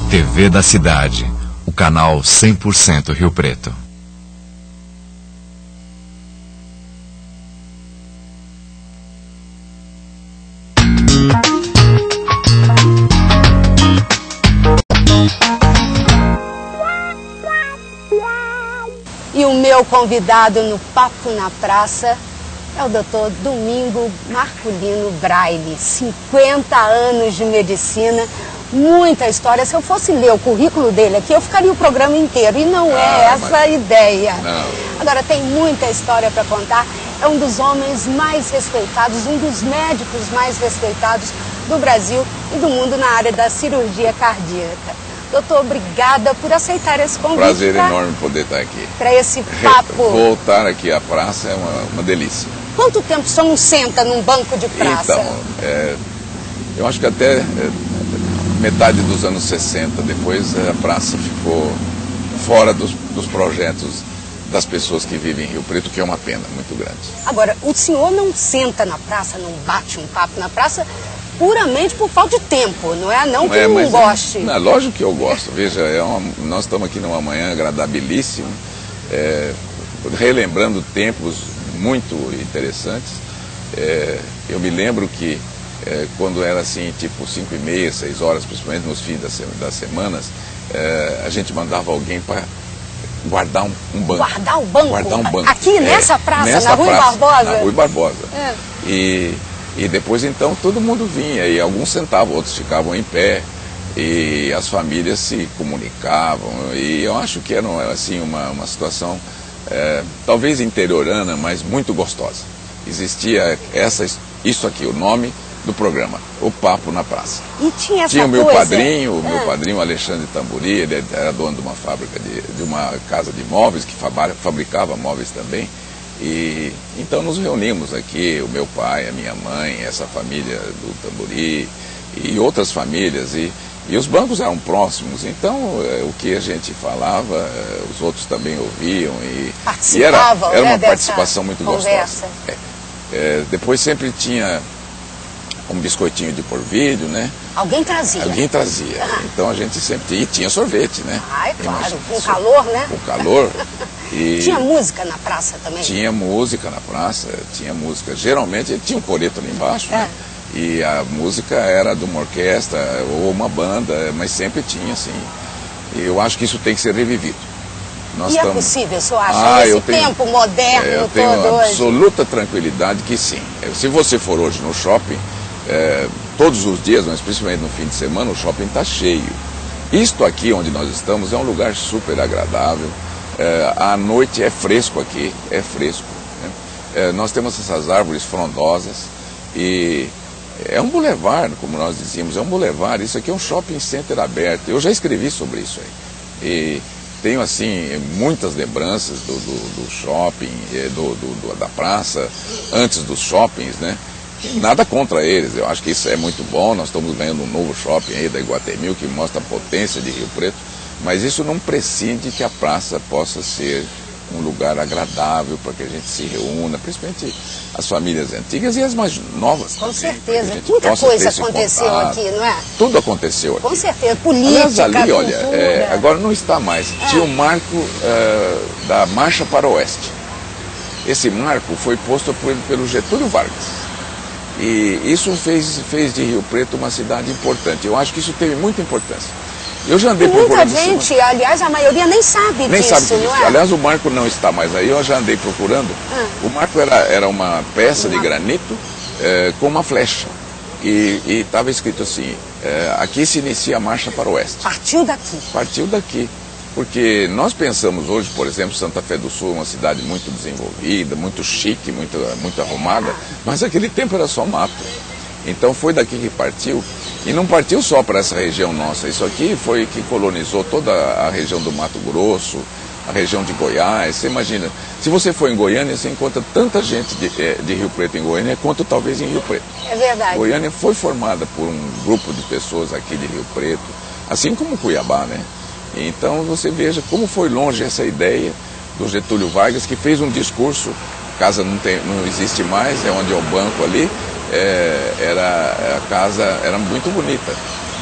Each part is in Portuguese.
TV da Cidade, o canal 100% Rio Preto. E o meu convidado no Papo na Praça é o Dr. Domingo Marculino Braille, 50 anos de medicina, muita história. Se eu fosse ler o currículo dele aqui, eu ficaria o programa inteiro, e não é essa a ideia. Não. Agora, tem muita história para contar, é um dos homens mais respeitados, um dos médicos mais respeitados do Brasil e do mundo na área da cirurgia cardíaca. Doutor, obrigada por aceitar esse convite. Prazer enorme poder estar aqui. Para esse papo. Voltar aqui à praça é uma delícia. Quanto tempo o senhor não senta num banco de praça? Então, eu acho que até metade dos anos 60, depois a praça ficou fora dos projetos das pessoas que vivem em Rio Preto, que é uma pena muito grande. Agora, o senhor não senta na praça, não bate um papo na praça puramente por falta de tempo, não é? Não que não goste. Não, lógico que eu gosto. Veja, nós estamos aqui numa manhã agradabilíssima, relembrando tempos muito interessantes. Eu me lembro que quando era assim, tipo 5h30, 6 horas, principalmente nos fins das semanas, a gente mandava alguém para guardar um banco. Guardar o banco? Guardar um banco. Aqui nessa praça, na Rui Barbosa? Na Rui Barbosa. E depois então todo mundo vinha, e alguns sentavam, outros ficavam em pé, e as famílias se comunicavam, e eu acho que era assim, uma situação talvez interiorana, mas muito gostosa. Existia isso aqui, o nome do programa, o Papo na Praça. E tinha essa Tinha o meu coisa... padrinho, o meu padrinho Alexandre Tamburi, ele era dono de uma fábrica, de uma casa de móveis, que fabricava móveis também. E então nos reunimos aqui, o meu pai, a minha mãe, essa família do Tamburi e outras famílias, e os bancos eram próximos, então o que a gente falava, os outros também ouviam, e era uma participação muito gostosa. Depois sempre tinha um biscoitinho de porvilho, né? Alguém trazia? Alguém trazia. Então a gente sempre tinha sorvete, né? Ah, é claro, com calor, né? Com calor. E tinha música na praça também? Tinha música na praça, tinha música. Geralmente tinha um coreto ali embaixo, né? E a música era de uma orquestra ou uma banda, mas sempre tinha, assim. E eu acho que isso tem que ser revivido. É possível, o senhor acha, nesse tempo moderno eu todo tenho hoje? Absoluta tranquilidade que sim. Se você for hoje no shopping, todos os dias, mas principalmente no fim de semana, o shopping está cheio. Isto aqui onde nós estamos é um lugar super agradável. À noite é fresco aqui, é fresco. Né? Nós temos essas árvores frondosas e é um bulevar, como nós dizíamos, é um bulevar. Isso aqui é um shopping center aberto. Eu já escrevi sobre isso aí. E tenho, assim, muitas lembranças do shopping, da praça, antes dos shoppings, né? Nada contra eles, eu acho que isso é muito bom. Nós estamos ganhando um novo shopping aí da Iguatemi, que mostra a potência de Rio Preto. Mas isso não prescinde que a praça possa ser um lugar agradável para que a gente se reúna, principalmente as famílias antigas e as mais novas. Com certeza, muita coisa aconteceu aqui, não é? Tudo aconteceu aqui. Com certeza, política, aliás, ali, olha, cultura. agora não está mais. Tinha um marco da Marcha para o Oeste. Esse marco foi posto pelo Getúlio Vargas. E isso fez de Rio Preto uma cidade importante. Eu acho que isso teve muita importância. Eu já andei procurando... Muita gente, aliás, a maioria nem sabe disso, não é? Aliás, o marco não está mais aí, eu já andei procurando. O marco era uma peça de granito com uma flecha. E estava escrito assim, aqui se inicia a Marcha para o Oeste. Partiu daqui. Partiu daqui. Porque nós pensamos hoje, por exemplo, Santa Fé do Sul é uma cidade muito desenvolvida, muito chique, muito arrumada, mas naquele tempo era só mato. Então foi daqui que partiu, e não partiu só para essa região nossa, isso aqui foi que colonizou toda a região do Mato Grosso, a região de Goiás. Você imagina, se você for em Goiânia, você encontra tanta gente de Rio Preto em Goiânia quanto talvez em Rio Preto. É verdade. Goiânia foi formada por um grupo de pessoas aqui de Rio Preto, assim como Cuiabá, né? Então você veja como foi longe essa ideia do Getúlio Vargas, que fez um discurso, a casa não existe mais, é onde é o banco ali, a casa era muito bonita.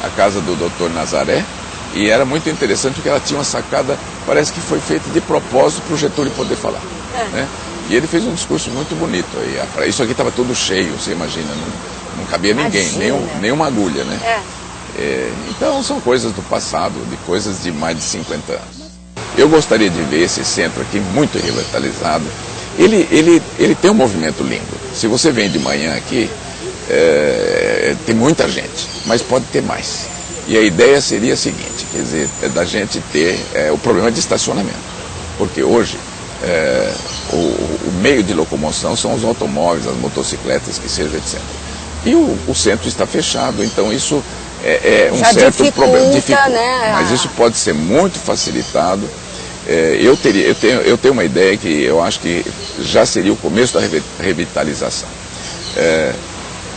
A casa do Dr. Nazaré, E era muito interessante porque ela tinha uma sacada, parece que foi feita de propósito para o Getúlio poder falar. Né? E ele fez um discurso muito bonito. Aí, isso aqui estava todo cheio, você imagina, não cabia ninguém, nem uma agulha. Né? Então são coisas do passado, de coisas de mais de 50 anos. Eu gostaria de ver esse centro aqui muito revitalizado. Ele tem um movimento lindo. Se você vem de manhã aqui, tem muita gente, mas pode ter mais. E a ideia seria a seguinte, quer dizer, da gente ter o problema de estacionamento. Porque hoje o meio de locomoção são os automóveis, as motocicletas, que seja, etc. E o centro está fechado, então isso é um certo problema. Dificulta, né? Mas isso pode ser muito facilitado. Eu tenho uma ideia que eu acho que já seria o começo da revitalização.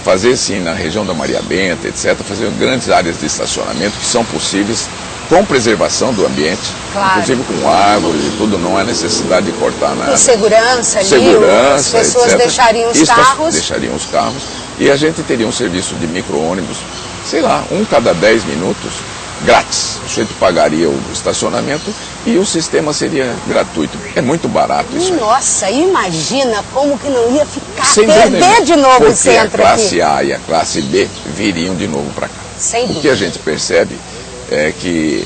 Fazer sim na região da Maria Benta, etc., fazer grandes áreas de estacionamento que são possíveis com preservação do ambiente, inclusive com árvores e tudo, não há necessidade de cortar nada. Com segurança ali, as pessoas etc. deixariam os carros. Deixariam os carros e a gente teria um serviço de micro-ônibus, sei lá, cada 10 minutos, grátis. O sujeito pagaria o estacionamento e o sistema seria gratuito. É muito barato isso. Nossa, imagina como que não ia ficar, sem perder de novo o centro aqui. Porque a classe A e a classe B viriam de novo para cá. Sem dúvida. O que a gente percebe é que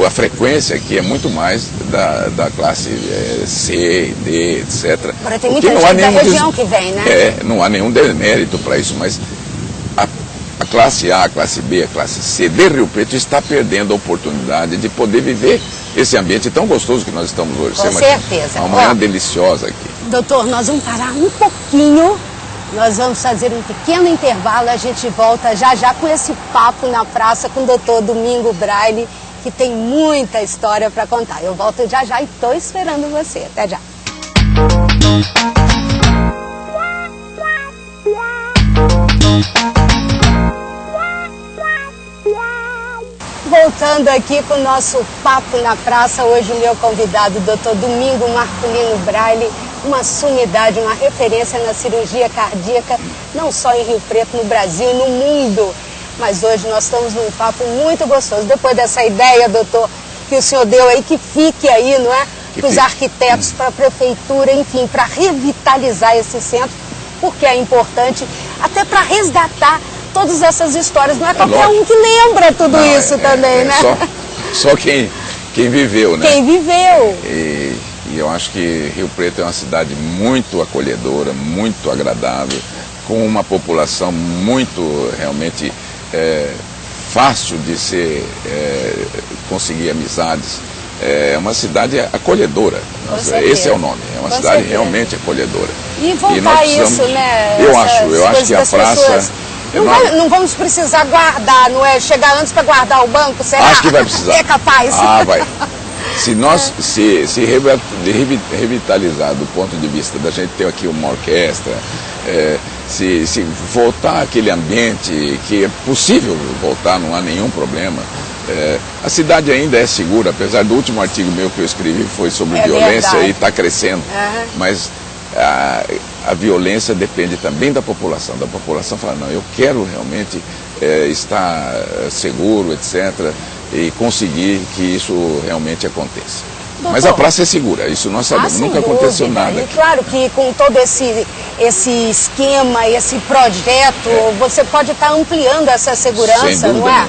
a frequência aqui é muito mais da classe C, D, etc. Agora tem muita gente da região que vem, né? Não há nenhum demérito para isso, mas a classe A, a classe B, a classe C de Rio Preto está perdendo a oportunidade de poder viver esse ambiente tão gostoso que nós estamos hoje. Com certeza. Uma manhã deliciosa aqui. Doutor, nós vamos parar um pouquinho, nós vamos fazer um pequeno intervalo, a gente volta já com esse papo na praça com o doutor Domingo Braille, que tem muita história para contar. Eu volto já e estou esperando você. Até já. Voltando aqui com o nosso Papo na Praça, hoje o meu convidado, Dr. Domingo Marculino Braille, uma sumidade, uma referência na cirurgia cardíaca, não só em Rio Preto, no Brasil, no mundo. Mas hoje nós estamos num papo muito gostoso. Depois dessa ideia, doutor, que o senhor deu aí, que fique aí, não é? Para os arquitetos, para a prefeitura, enfim, para revitalizar esse centro, porque é importante, até para resgatar todas essas histórias. Não é qualquer um que lembra tudo isso também, né? Só quem viveu, né? Quem viveu. E eu acho que Rio Preto é uma cidade muito acolhedora, muito agradável, com uma população muito, realmente, fácil de conseguir amizades. É uma cidade acolhedora. Esse é o nome. É uma cidade realmente acolhedora. E voltar isso, né? Eu acho que a praça... Não vamos precisar guardar, não é? Chegar antes para guardar o banco, será? Acho que vai precisar. É capaz. Vai. Se nós se revitalizar do ponto de vista da gente ter aqui uma orquestra, se voltar aquele ambiente que é possível voltar, não há nenhum problema. A cidade ainda é segura, apesar do último artigo meu que eu escrevi foi sobre violência e está crescendo. Mas a violência depende também da população. Da população fala, não, eu quero realmente estar seguro, etc. E conseguir que isso realmente aconteça. Doutor, mas a praça é segura, isso nós sabemos, nunca aconteceu nada. E claro que com todo esse esquema, esse projeto, você pode estar ampliando essa segurança, não é?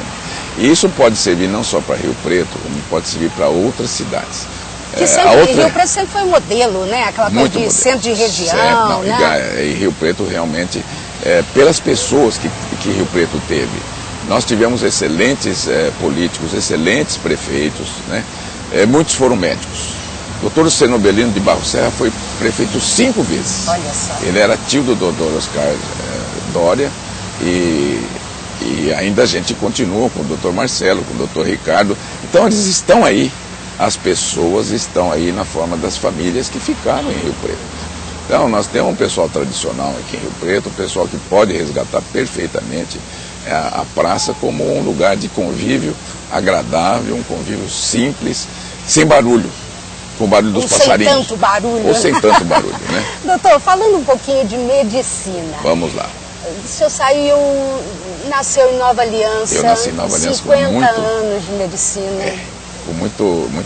E isso pode servir não só para Rio Preto, como pode servir para outras cidades. Que Rio Preto sempre foi modelo, né? Aquela coisa de centro de região, né? E Rio Preto realmente, pelas pessoas que Rio Preto teve, nós tivemos excelentes políticos, excelentes prefeitos, né? Muitos foram médicos. O Dr. Cenobelino de Barros Serra foi prefeito 5 vezes. Olha só. Ele era tio do Dr. Oscar Dória e ainda a gente continua com o Dr. Marcelo, com o Dr. Ricardo. Então eles estão aí, as pessoas estão aí na forma das famílias que ficaram em Rio Preto. Então nós temos um pessoal tradicional aqui em Rio Preto, um pessoal que pode resgatar perfeitamente a praça como um lugar de convívio agradável, um convívio simples, sem barulho, com o barulho dos passarinhos. Sem tanto barulho. Ou sem tanto barulho, né? Doutor, falando um pouquinho de medicina. Vamos lá. O senhor saiu, nasceu em Nova Aliança. Eu nasci em Nova Aliança 50 com muito, anos de medicina. com muito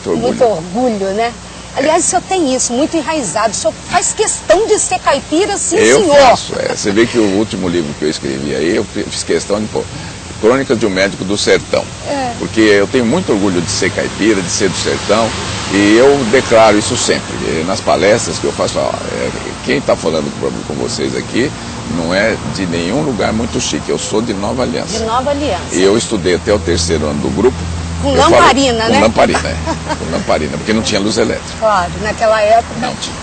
orgulho. Muito orgulho, né? Aliás, o senhor tem isso, muito enraizado. O senhor faz questão de ser caipira, sim, eu senhor. Faço, Você vê que o último livro que eu escrevi aí, eu fiz questão de pôr Crônicas de um Médico do Sertão. Porque eu tenho muito orgulho de ser caipira, de ser do sertão, e eu declaro isso sempre. Nas palestras que eu faço, quem está falando com vocês aqui não é de nenhum lugar muito chique, eu sou de Nova Aliança. De Nova Aliança. E eu estudei até o 3º ano do grupo. Com lamparina, né? Com lamparina, com lamparina, porque não tinha luz elétrica. Claro, naquela época. Não tinha.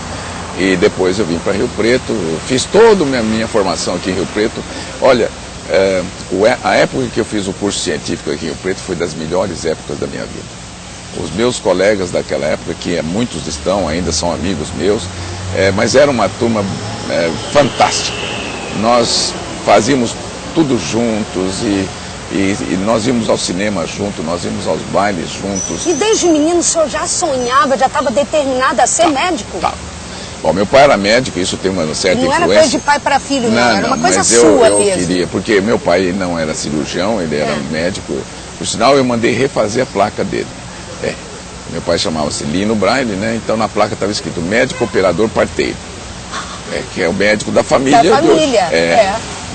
E depois eu vim para Rio Preto, fiz toda a minha formação aqui em Rio Preto. Olha, a época que eu fiz o curso científico aqui em Rio Preto foi das melhores épocas da minha vida. Os meus colegas daquela época, que muitos estão, ainda são amigos meus, mas era uma turma fantástica. Nós fazíamos tudo juntos e nós íamos ao cinema juntos, nós íamos aos bailes juntos. E desde menino o senhor já sonhava, já estava determinado a ser médico? Tá. Bom, meu pai era médico, isso tem uma certa influência. Não era coisa de pai para filho, não, era uma coisa mas sua eu mesmo. Queria, porque meu pai não era cirurgião, ele era médico. Por sinal, eu mandei refazer a placa dele. Meu pai chamava-se Lino Braille, né? Então na placa estava escrito médico operador parteiro. Que é o médico da família. Da família,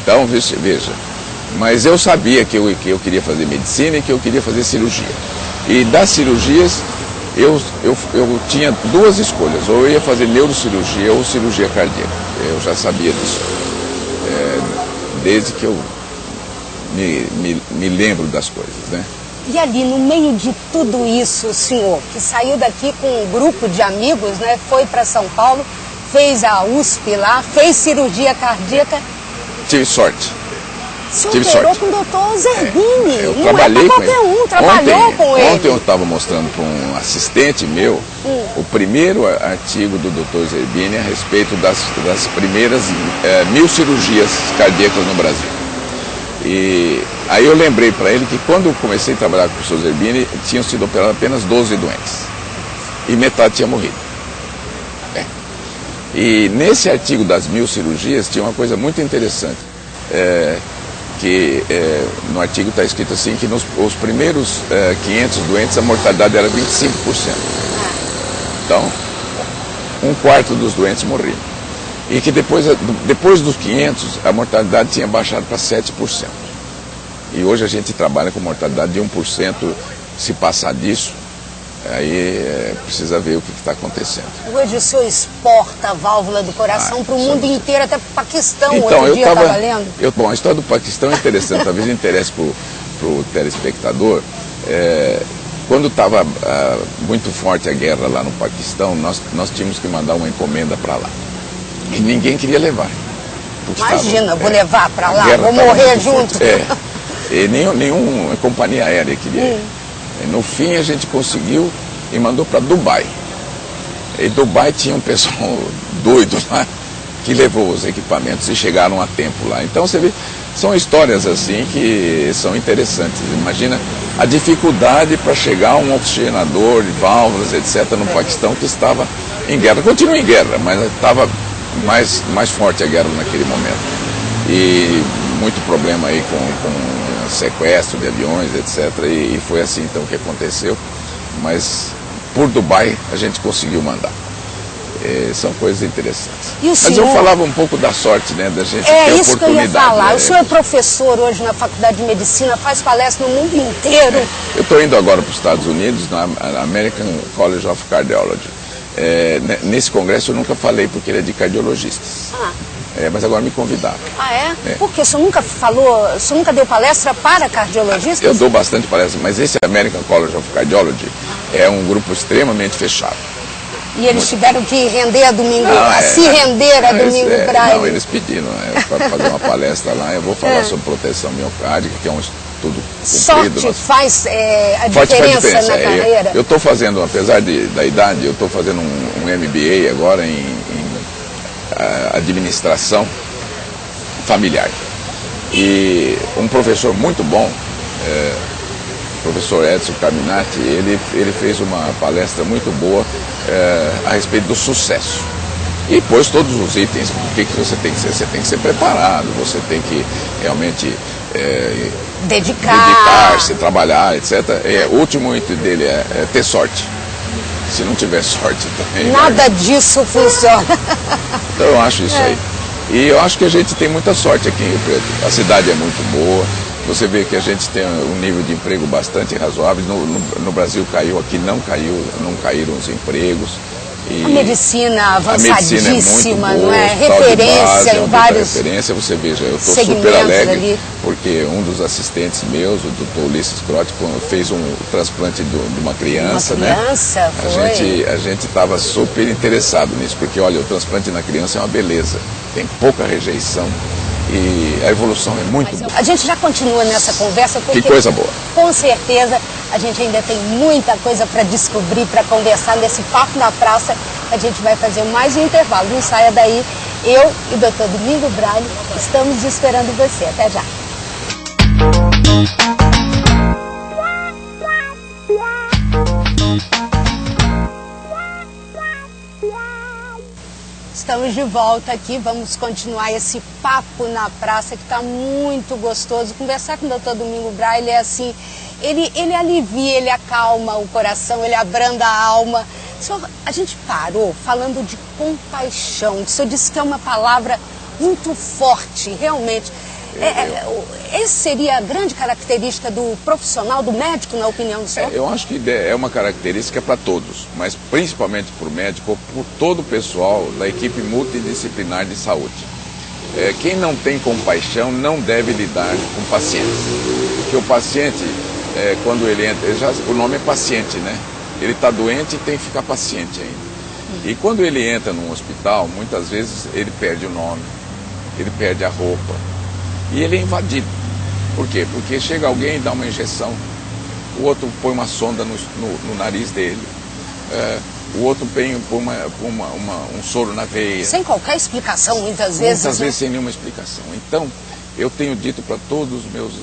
Então, veja. Mas eu sabia que eu queria fazer medicina e que eu queria fazer cirurgia. E das cirurgias, eu tinha duas escolhas. Ou eu ia fazer neurocirurgia ou cirurgia cardíaca. Eu já sabia disso. Desde que eu me lembro das coisas, né? E ali, no meio de tudo isso, o senhor, que saiu daqui com um grupo de amigos, né? Foi para São Paulo, fez a USP lá, fez cirurgia cardíaca. Tive sorte. O senhor operou com o doutor Zerbini. Eu não trabalhei é para qualquer um, trabalhou com ele. Ontem eu estava mostrando para um assistente meu o primeiro artigo do doutor Zerbini a respeito das primeiras 1000 cirurgias cardíacas no Brasil. E aí eu lembrei para ele que quando eu comecei a trabalhar com o professor Zerbini, tinham sido operados apenas 12 doentes. E metade tinha morrido. E nesse artigo das 1000 cirurgias tinha uma coisa muito interessante. No artigo está escrito assim que nos primeiros 500 doentes a mortalidade era 25%. Então, 1/4 dos doentes morriam. E que depois dos 500 a mortalidade tinha baixado para 7%. E hoje a gente trabalha com mortalidade de 1%. Se passar disso, aí precisa ver o que está acontecendo. Hoje o senhor exporta a válvula do coração para o mundo inteiro, até para o Paquistão. Então, outro dia eu estava lendo. Bom, a história do Paquistão é interessante, talvez interesse para o telespectador. Quando estava muito forte a guerra lá no Paquistão, nós tínhamos que mandar uma encomenda para lá. E ninguém queria levar. Imagina, vou levar para lá, vou morrer junto. E nenhuma companhia aérea queria ir. No fim a gente conseguiu e mandou para Dubai. E Dubai tinha um pessoal doido lá que levou os equipamentos e chegaram a tempo lá. Então você vê, são histórias assim que são interessantes. Imagina a dificuldade para chegar a um oxigenador, de válvulas, etc. no Paquistão, que estava em guerra. Continua em guerra, mas estava mais forte a guerra naquele momento. E muito problema aí com sequestro de aviões, etc. E foi assim então que aconteceu. Mas por Dubai a gente conseguiu mandar. São coisas interessantes. Mas eu falava um pouco da sorte, né, da gente ter oportunidade. É isso que eu ia falar. O senhor é professor hoje na Faculdade de Medicina, faz palestra no mundo inteiro. Eu estou indo agora para os Estados Unidos, na American College of Cardiology. Nesse congresso eu nunca falei porque ele é de cardiologistas. Mas agora me convidaram. Por quê? O senhor nunca falou, o senhor nunca deu palestra para cardiologistas? Eu dou bastante palestra, mas esse American College of Cardiology é um grupo extremamente fechado. E eles tiveram que render a domingo, render a domingo Braille. Não, eles pediram para fazer uma palestra lá. Eu vou falar sobre proteção miocárdica, que é um estudo comprido. Sorte faz a diferença na carreira? Eu estou fazendo, apesar da idade, eu estou fazendo um MBA agora em administração familiar. E um professor muito bom, o professor Edson Carminati, ele fez uma palestra muito boa a respeito do sucesso. E pôs todos os itens. O que você tem que ser? Você tem que ser preparado, você tem que realmente dedicar-se, trabalhar, etc. O último item dele é ter sorte. Se não tiver sorte também... Nada disso funciona. Então eu acho isso aí. E eu acho que a gente tem muita sorte aqui em Rio Preto. A cidade é muito boa. Você vê que a gente tem um nível de emprego bastante razoável. No Brasil caiu, aqui não caíram os empregos. E a medicina avançadíssima, é muito boa, não é? Referência em vários referência. Você veja, eu estou super alegre porque um dos assistentes meus, o Dr. Ulisses Crotti, fez um transplante de uma criança, né? A gente estava super interessado nisso, porque olha, o transplante na criança é uma beleza, tem pouca rejeição. E a evolução é muito boa. A gente já continua nessa conversa porque, que coisa boa. Com certeza, a gente ainda tem muita coisa para descobrir, para conversar nesse Papo na Praça. A gente vai fazer mais um intervalo. Não saia daí. Eu e o Dr. Domingo Braille estamos esperando você. Até já. Estamos de volta aqui, vamos continuar esse papo na praça que está muito gostoso. Conversar com o Dr. Domingo Braille é assim, ele alivia, ele acalma o coração, ele abranda a alma. Senhor, a gente parou falando de compaixão, o senhor disse que é uma palavra muito forte, realmente. Essa seria a grande característica do profissional, do médico, na opinião do senhor? Eu acho que é uma característica para todos, mas principalmente para o médico, por todo o pessoal da equipe multidisciplinar de saúde. Quem não tem compaixão não deve lidar com pacientes, porque o paciente, quando ele entra, o nome é paciente, né? Ele está doente e tem que ficar paciente ainda. E quando ele entra num hospital, muitas vezes ele perde o nome, ele perde a roupa. E ele é invadido. Por quê? Porque chega alguém e dá uma injeção, o outro põe uma sonda no nariz dele, o outro põe um soro na veia. Sem qualquer explicação, muitas vezes. Muitas vezes sem nenhuma explicação. Então, eu tenho dito para todos os meus